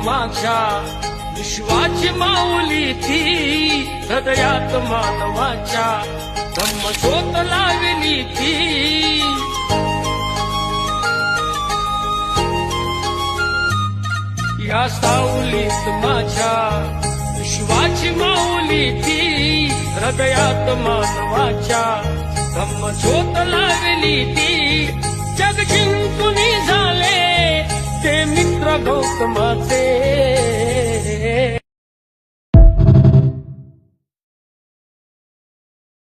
माझ्या विश्वाची माऊली ती हृदयात मानवाच्या धम्मज्योत लावली ती या सावलीत माझ्या विश्वाची माऊली ती हृदयात मानवाच्या धम्मज्योत लावली ती जग जिंकून झाले ते मित्र गौतमाचे